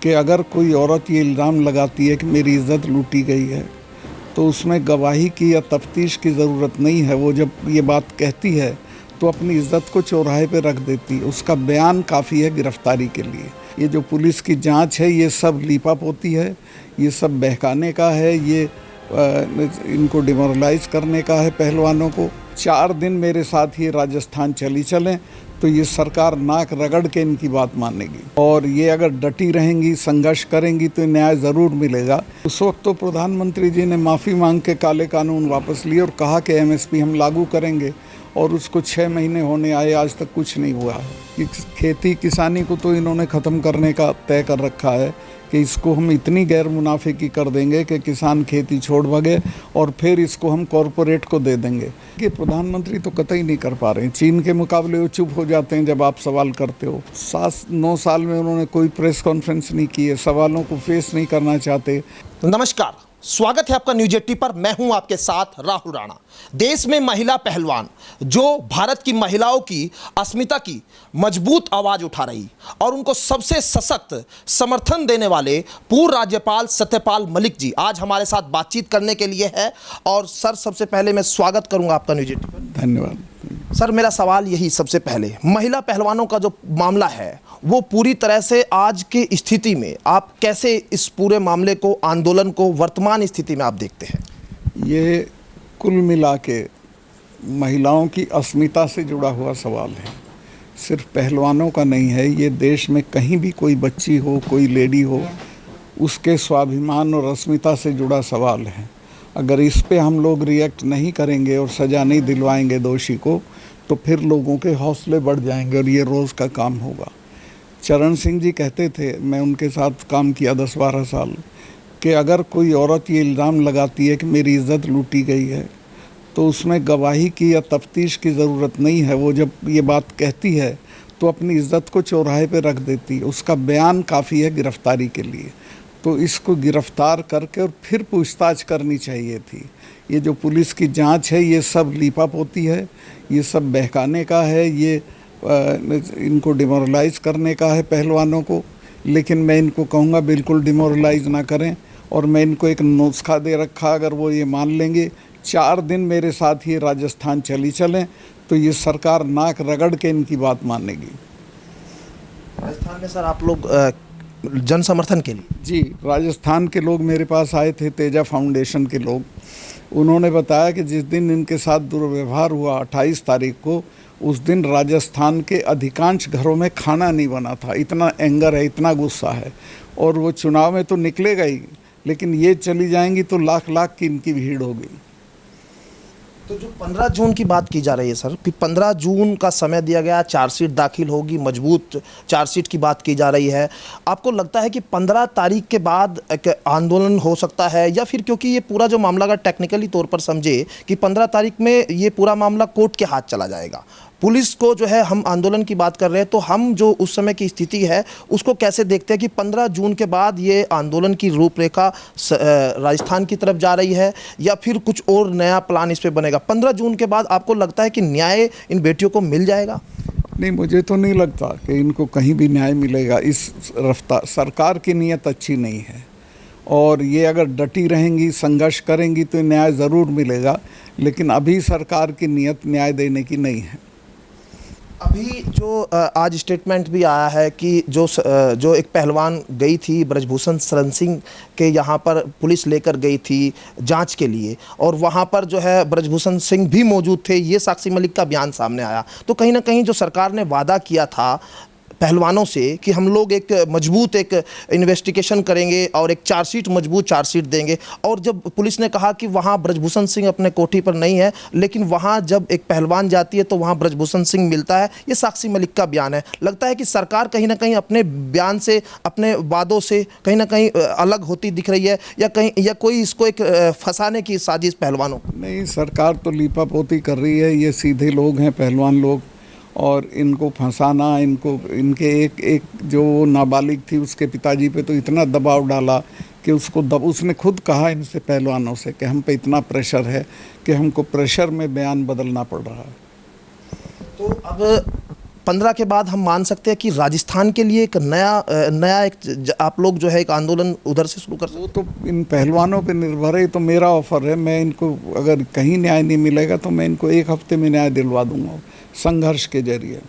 कि अगर कोई औरत ये इल्ज़ाम लगाती है कि मेरी इज़्ज़त लूटी गई है तो उसमें गवाही की या तफ्तीश की ज़रूरत नहीं है। वो जब ये बात कहती है तो अपनी इज़्ज़त को चौराहे पे रख देती है। उसका बयान काफ़ी है गिरफ्तारी के लिए। ये जो पुलिस की जांच है ये सब लीपापोती है, ये सब बहकाने का है, ये इनको डिमोरलाइज़ करने का है पहलवानों को। 4 दिन मेरे साथ ये राजस्थान चलें तो ये सरकार नाक रगड़ के इनकी बात मानेगी और ये अगर डटी रहेंगी, संघर्ष करेंगी तो न्याय ज़रूर मिलेगा। उस वक्त तो प्रधानमंत्री जी ने माफ़ी मांग के काले कानून वापस लिए और कहा कि एमएसपी हम लागू करेंगे और उसको 6 महीने होने आए, आज तक कुछ नहीं हुआ है। खेती किसानी को तो इन्होंने ख़त्म करने का तय कर रखा है कि इसको हम इतनी गैर मुनाफे की कर देंगे कि किसान खेती छोड़ भागे और फिर इसको हम कॉरपोरेट को दे देंगे। कि प्रधानमंत्री तो कतई नहीं कर पा रहे हैं। चीन के मुकाबले वो चुप हो जाते हैं जब आप सवाल करते हो। 7-9 साल में उन्होंने कोई प्रेस कॉन्फ्रेंस नहीं की है, सवालों को फेस नहीं करना चाहते। नमस्कार, स्वागत है आपका न्यूज 80 पर। मैं हूं आपके साथ राहुल राणा। देश में महिला पहलवान जो भारत की महिलाओं की अस्मिता की मजबूत आवाज उठा रही और उनको सबसे सशक्त समर्थन देने वाले पूर्व राज्यपाल सत्यपाल मलिक जी आज हमारे साथ बातचीत करने के लिए है। और सर, सबसे पहले मैं स्वागत करूंगा आपका न्यूज 80 पर। धन्यवाद। सर, मेरा सवाल यही सबसे पहले, महिला पहलवानों का जो मामला है वो पूरी तरह से आज की स्थिति में आप कैसे इस पूरे मामले को, आंदोलन को वर्तमान स्थिति में आप देखते हैं? ये कुल मिला के महिलाओं की अस्मिता से जुड़ा हुआ सवाल है, सिर्फ पहलवानों का नहीं है। ये देश में कहीं भी कोई बच्ची हो, कोई लेडी हो, उसके स्वाभिमान और अस्मिता से जुड़ा सवाल है। अगर इस पे हम लोग रिएक्ट नहीं करेंगे और सज़ा नहीं दिलवाएंगे दोषी को तो फिर लोगों के हौसले बढ़ जाएंगे और ये रोज़ का काम होगा। चरण सिंह जी कहते थे, मैं उनके साथ काम किया 10-12 साल, कि अगर कोई औरत ये इल्ज़ाम लगाती है कि मेरी इज़्ज़त लूटी गई है तो उसमें गवाही की या तफ्तीश की ज़रूरत नहीं है। वो जब ये बात कहती है तो अपनी इज़्ज़त को चौराहे पे रख देती है। उसका बयान काफ़ी है गिरफ्तारी के लिए। तो इसको गिरफ्तार करके और फिर पूछताछ करनी चाहिए थी। ये जो पुलिस की जांच है ये सब लीपापोती है, ये सब बहकाने का है, ये इनको डिमोरलाइज़ करने का है पहलवानों को। लेकिन मैं इनको कहूँगा बिल्कुल डिमोरलाइज़ ना करें और मैं इनको एक नुस्खा दे रखा, अगर वो ये मान लेंगे, 4 दिन मेरे साथ ये राजस्थान चलें तो ये सरकार नाक रगड़ के इनकी बात मानेगी। राजस्थान में सर आप लोग जन समर्थन के लिए? जी, राजस्थान के लोग मेरे पास आए थे, तेजा फाउंडेशन के लोग। उन्होंने बताया कि जिस दिन इनके साथ दुर्व्यवहार हुआ 28 तारीख को, उस दिन राजस्थान के अधिकांश घरों में खाना नहीं बना था। इतना एंगर है, इतना गुस्सा है। और वो चुनाव में तो निकलेगा ही, लेकिन ये चली जाएंगी तो लाख लाख की इनकी भीड़ होगी। तो जो 15 जून की बात की जा रही है सर, कि 15 जून का समय दिया गया, चार्जशीट दाखिल होगी, मजबूत चार्जशीट की बात की जा रही है। आपको लगता है कि 15 तारीख के बाद एक आंदोलन हो सकता है, या फिर क्योंकि ये पूरा जो मामला अगर टेक्निकली तौर पर समझे कि 15 तारीख में ये पूरा मामला कोर्ट के हाथ चला जाएगा, पुलिस को जो है, हम आंदोलन की बात कर रहे हैं तो हम जो उस समय की स्थिति है उसको कैसे देखते हैं कि 15 जून के बाद ये आंदोलन की रूपरेखा राजस्थान की तरफ जा रही है या फिर कुछ और नया प्लान इस पे बनेगा? 15 जून के बाद आपको लगता है कि न्याय इन बेटियों को मिल जाएगा? नहीं, मुझे तो नहीं लगता कि इनको कहीं भी न्याय मिलेगा। इस रफ्तार सरकार की नीयत अच्छी नहीं है और ये अगर डटी रहेंगी, संघर्ष करेंगी तो न्याय ज़रूर मिलेगा। लेकिन अभी सरकार की नीयत न्याय देने की नहीं है। अभी जो आज स्टेटमेंट भी आया है कि जो एक पहलवान गई थी, ब्रजभूषण शरण सिंह के यहाँ पर पुलिस लेकर गई थी जांच के लिए और वहाँ पर जो है ब्रजभूषण सिंह भी मौजूद थे, ये साक्षी मलिक का बयान सामने आया। तो कहीं ना कहीं जो सरकार ने वादा किया था पहलवानों से कि हम लोग एक मजबूत एक इन्वेस्टिगेशन करेंगे और एक मजबूत चार्जशीट देंगे, और जब पुलिस ने कहा कि वहाँ ब्रजभूषण सिंह अपने कोठी पर नहीं है, लेकिन वहाँ जब एक पहलवान जाती है तो वहाँ ब्रजभूषण सिंह मिलता है, ये साक्षी मलिक का बयान है। लगता है कि सरकार कहीं ना कहीं अपने बयान से, अपने वादों से कहीं ना कहीं अलग होती दिख रही है, या कोई इसको एक फंसाने की साजिश पहलवानों? नहीं, सरकार तो लीपापोती कर रही है। ये सीधे लोग हैं पहलवान लोग, और इनको फंसाना, इनके एक जो नाबालिग थी उसके पिताजी पे तो इतना दबाव डाला कि उसने खुद कहा इनसे, पहलवानों से, कि हम पे इतना प्रेशर है कि हमको प्रेशर में बयान बदलना पड़ रहा है। तो अब 15 के बाद हम मान सकते हैं कि राजस्थान के लिए एक नया आप लोग जो है एक आंदोलन उधर से शुरू कर सकते वो तो इन पहलवानों पे निर्भर है। तो मेरा ऑफर है, मैं इनको अगर कहीं न्याय नहीं मिलेगा तो मैं इनको 1 हफ्ते में न्याय दिलवा दूंगा संघर्ष के जरिए।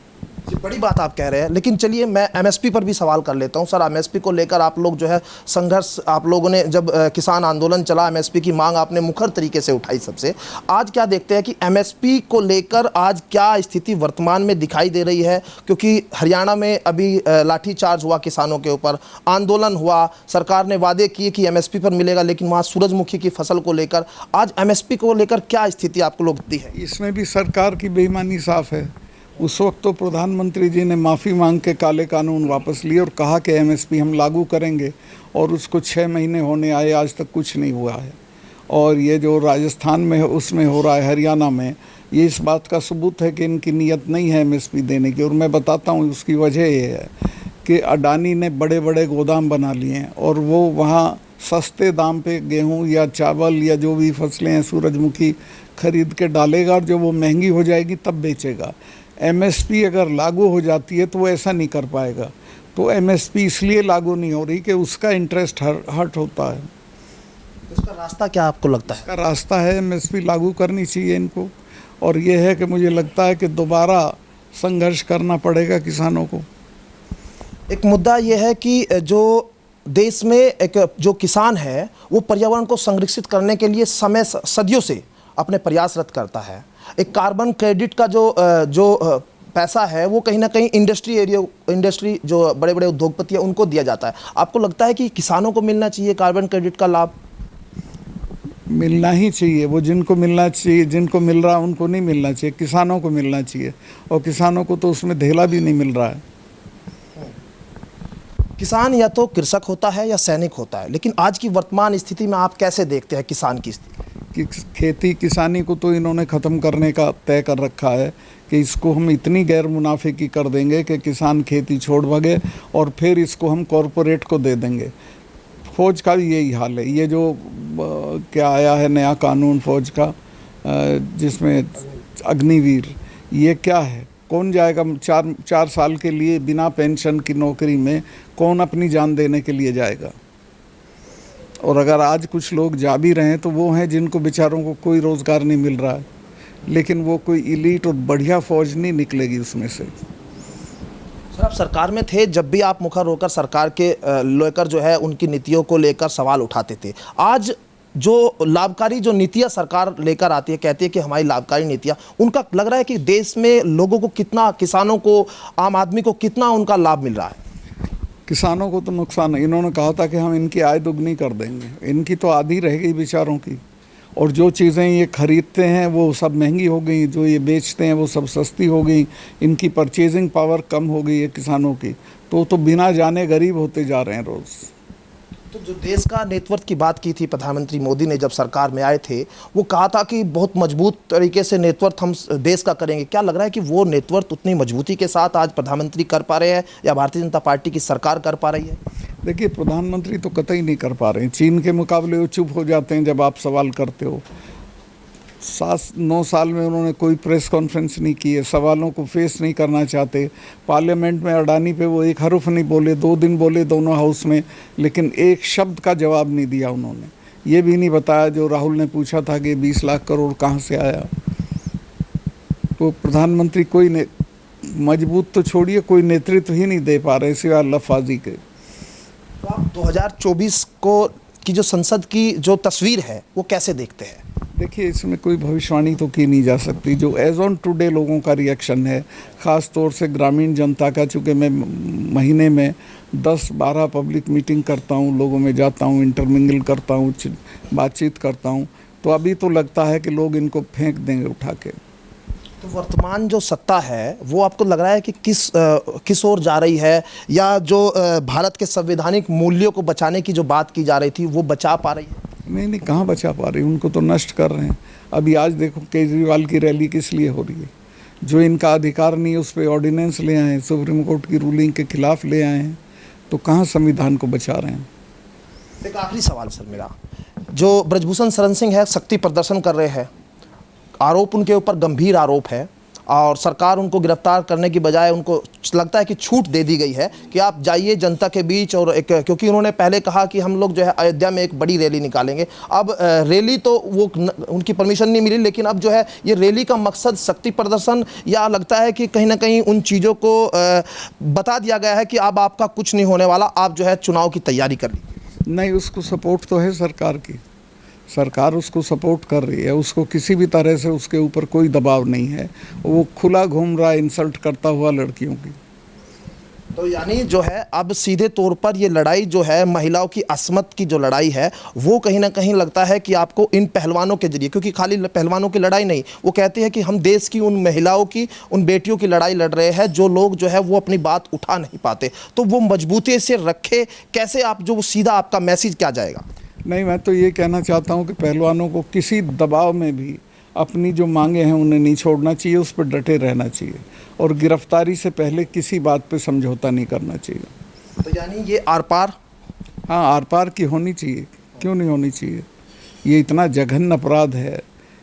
ये बड़ी बात आप कह रहे हैं, लेकिन चलिए मैं एमएसपी पर भी सवाल कर लेता हूं। सर, एमएसपी को लेकर आप लोग जो है संघर्ष, आप लोगों ने जब किसान आंदोलन चला, एमएसपी की मांग आपने मुखर तरीके से उठाई सबसे। आज क्या देखते हैं कि एमएसपी को लेकर आज क्या स्थिति वर्तमान में दिखाई दे रही है? क्योंकि हरियाणा में अभी लाठीचार्ज हुआ, किसानों के ऊपर आंदोलन हुआ, सरकार ने वादे किए कि एमएसपी पर मिलेगा, लेकिन वहाँ सूरजमुखी की फसल को लेकर आज एमएसपी को लेकर क्या स्थिति आपको लगती है? इसमें भी सरकार की बेईमानी साफ है। उस वक्त तो प्रधानमंत्री जी ने माफ़ी मांग के काले कानून वापस लिए और कहा कि एमएसपी हम लागू करेंगे, और उसको 6 महीने होने आए, आज तक कुछ नहीं हुआ है। और ये जो राजस्थान में है उसमें हो रहा है, हरियाणा में, ये इस बात का सबूत है कि इनकी नीयत नहीं है एमएसपी देने की। और मैं बताता हूँ उसकी वजह ये है कि अडानी ने बड़े बड़े गोदाम बना लिए हैं और वो वहाँ सस्ते दाम पे गेहूँ या चावल या जो भी फसलें हैं सूरजमुखी खरीद के डालेगा, और जब वो महंगी हो जाएगी तब बेचेगा। एमएसपी अगर लागू हो जाती है तो वो ऐसा नहीं कर पाएगा। तो एमएसपी इसलिए लागू नहीं हो रही कि उसका इंटरेस्ट हर्ट होता है। उसका रास्ता क्या आपको लगता है? उसका रास्ता है एमएसपी लागू करनी चाहिए इनको, और ये है कि मुझे लगता है कि दोबारा संघर्ष करना पड़ेगा किसानों को। एक मुद्दा ये है कि जो देश में एक जो किसान है वो पर्यावरण को संरक्षित करने के लिए सदियों से अपने प्रयासरत करता है। एक कार्बन क्रेडिट का जो पैसा है वो कहीं ना कहीं इंडस्ट्री जो बड़े बड़े उद्योगपति हैं उनको दिया जाता है। आपको लगता है कि किसानों को मिलना चाहिए कार्बन क्रेडिट का लाभ? मिलना ही चाहिए, वो जिनको मिलना चाहिए, जिनको मिल रहा है उनको नहीं मिलना चाहिए, किसानों को मिलना चाहिए। और किसानों को तो उसमें धेला भी नहीं मिल रहा है। किसान या तो कृषक होता है या सैनिक होता है, लेकिन आज की वर्तमान स्थिति में आप कैसे देखते हैं किसान की स्थिति? कि खेती किसानी को तो इन्होंने ख़त्म करने का तय कर रखा है कि इसको हम इतनी गैर मुनाफे की कर देंगे कि किसान खेती छोड़ भागे, और फिर इसको हम कॉरपोरेट को दे देंगे। फौज का भी यही हाल है। ये जो क्या आया है नया कानून फौज का, जिसमें अग्निवीर, ये क्या है? कौन जाएगा 4 साल के लिए बिना पेंशन की नौकरी में? कौन अपनी जान देने के लिए जाएगा? और अगर आज कुछ लोग जा भी रहे हैं तो वो हैं जिनको बेचारों को कोई रोज़गार नहीं मिल रहा है, लेकिन वो कोई इलीट और बढ़िया फौज नहीं निकलेगी उसमें से। सर, आप सरकार में थे, जब भी आप मुखर होकर सरकार के लेकर जो है उनकी नीतियों को लेकर सवाल उठाते थे। आज जो लाभकारी जो नीतियां सरकार लेकर आती है, कहती है कि हमारी लाभकारी नीतियां, उनका लग रहा है कि देश में लोगों को कितना, किसानों को, आम आदमी को कितना उनका लाभ मिल रहा है? किसानों को तो नुकसान है। इन्होंने कहा था कि हम इनकी आय दुगनी कर देंगे, इनकी तो आधी रह गई बेचारों की। और जो चीज़ें ये खरीदते हैं वो सब महंगी हो गई, जो ये बेचते हैं वो सब सस्ती हो गई, इनकी परचेजिंग पावर कम हो गई है किसानों की। तो बिना जाने गरीब होते जा रहे हैं रोज़। तो जो देश का नेतृत्व की बात की थी प्रधानमंत्री मोदी ने जब सरकार में आए थे, वो कहा था कि बहुत मजबूत तरीके से नेतृत्व हम देश का करेंगे। क्या लग रहा है कि वो नेतृत्व उतनी मजबूती के साथ आज प्रधानमंत्री कर पा रहे हैं या भारतीय जनता पार्टी की सरकार कर पा रही है? देखिए, प्रधानमंत्री तो कतई नहीं कर पा रहे हैं। चीन के मुकाबले वो चुप हो जाते हैं जब आप सवाल करते हो। 7-9 साल में उन्होंने कोई प्रेस कॉन्फ्रेंस नहीं की है, सवालों को फेस नहीं करना चाहते। पार्लियामेंट में अडानी पे वो एक हरुफ नहीं बोले, 2 दिन बोले दोनों हाउस में, लेकिन एक शब्द का जवाब नहीं दिया उन्होंने। ये भी नहीं बताया जो राहुल ने पूछा था कि 20 लाख करोड़ कहाँ से आया। तो प्रधानमंत्री कोई मजबूत तो छोड़िए, कोई नेतृत्व ही नहीं दे पा रहे सिवाय लफाजी के। तो आप 2024 की जो संसद की जो तस्वीर है वो कैसे देखते हैं? देखिए, इसमें कोई भविष्यवाणी तो की नहीं जा सकती। जो एज ऑन टुडे लोगों का रिएक्शन है, ख़ास तौर से ग्रामीण जनता का, चूँकि मैं महीने में 10-12 पब्लिक मीटिंग करता हूँ, लोगों में जाता हूँ, इंटरमिंगल करता हूँ, बातचीत करता हूँ, तो अभी तो लगता है कि लोग इनको फेंक देंगे उठा के। तो वर्तमान जो सत्ता है वो आपको लग रहा है कि किस ओर जा रही है, या जो भारत के संवैधानिक मूल्यों को बचाने की जो बात की जा रही थी वो बचा पा रही है? नहीं, कहाँ बचा पा रही, उनको तो नष्ट कर रहे हैं। अभी आज देखो केजरीवाल की रैली किस लिए हो रही है? जो इनका अधिकार नहीं है उस पर ऑर्डिनेंस ले आए हैं, सुप्रीम कोर्ट की रूलिंग के खिलाफ ले आए हैं। तो कहाँ संविधान को बचा रहे हैं? एक आखिरी सवाल सर मेरा, जो ब्रजभूषण शरण सिंह है शक्ति प्रदर्शन कर रहे हैं, आरोप उनके ऊपर गंभीर आरोप है, और सरकार उनको गिरफ्तार करने की बजाय उनको लगता है कि छूट दे दी गई है कि आप जाइए जनता के बीच, और एक क्योंकि उन्होंने पहले कहा कि हम लोग जो है अयोध्या में एक बड़ी रैली निकालेंगे। अब रैली तो वो उनकी परमिशन नहीं मिली, लेकिन अब जो है ये रैली का मकसद शक्ति प्रदर्शन, या लगता है कि कहीं ना कहीं उन चीज़ों को बता दिया गया है कि अब आपका कुछ नहीं होने वाला, आप जो है चुनाव की तैयारी कर लीजिए। नहीं, उसको सपोर्ट तो है सरकार की, सरकार उसको सपोर्ट कर रही है, उसको किसी भी तरह से उसके ऊपर कोई दबाव नहीं है। वो खुला घूम रहा है इंसल्ट करता हुआ लड़कियों की। तो यानी जो है अब सीधे तौर पर ये लड़ाई जो है महिलाओं की अस्मत की जो लड़ाई है, वो कहीं ना कहीं लगता है कि आपको इन पहलवानों के जरिए, क्योंकि खाली पहलवानों की लड़ाई नहीं, वो कहते हैं कि हम देश की उन महिलाओं की, उन बेटियों की लड़ाई लड़ रहे हैं जो लोग जो है वो अपनी बात उठा नहीं पाते। तो वो मजबूती से रखे कैसे आप, जो सीधा आपका मैसेज क्या जाएगा? नहीं, मैं तो ये कहना चाहता हूँ कि पहलवानों को किसी दबाव में भी अपनी जो मांगे हैं उन्हें नहीं छोड़ना चाहिए, उस पर डटे रहना चाहिए, और गिरफ्तारी से पहले किसी बात पे समझौता नहीं करना चाहिए। तो यानी ये आर पार, हाँ, आर पार की होनी चाहिए, क्यों नहीं होनी चाहिए? ये इतना जघन्य अपराध है।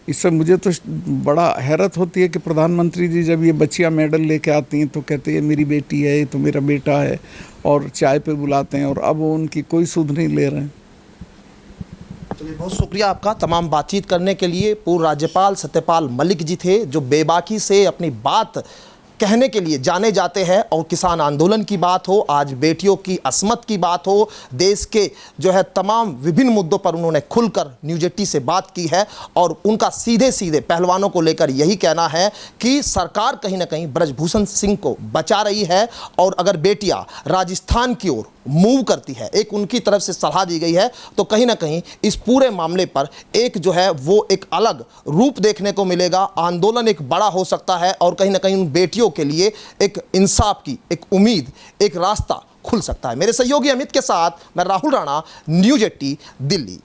इससे मुझे तो बड़ा हैरत होती है कि प्रधानमंत्री जी जब ये बच्चियां मेडल लेके आती हैं तो कहते हैं मेरी बेटी है, ये तो मेरा बेटा है, और चाय पे बुलाते हैं, और अब वो उनकी कोई सुध नहीं ले रहे हैं। चलिए, बहुत शुक्रिया आपका तमाम बातचीत करने के लिए। पूर्व राज्यपाल सत्यपाल मलिक जी थे, जो बेबाकी से अपनी बात कहने के लिए जाने जाते हैं, और किसान आंदोलन की बात हो, आज बेटियों की अस्मत की बात हो, देश के जो है तमाम विभिन्न मुद्दों पर उन्होंने खुलकर न्यूज 18 से बात की है। और उनका सीधे सीधे पहलवानों को लेकर यही कहना है कि सरकार कहीं ना कहीं ब्रजभूषण सिंह को बचा रही है, और अगर बेटियां राजस्थान की ओर मूव करती है, एक उनकी तरफ से सलाह दी गई है, तो कहीं ना कहीं इस पूरे मामले पर एक जो है वो एक अलग रूप देखने को मिलेगा, आंदोलन एक बड़ा हो सकता है, और कहीं ना कहीं उन बेटियों के लिए एक इंसाफ की एक उम्मीद, एक रास्ता खुल सकता है। मेरे सहयोगी अमित के साथ मैं राहुल राणा, न्यूज 18 दिल्ली।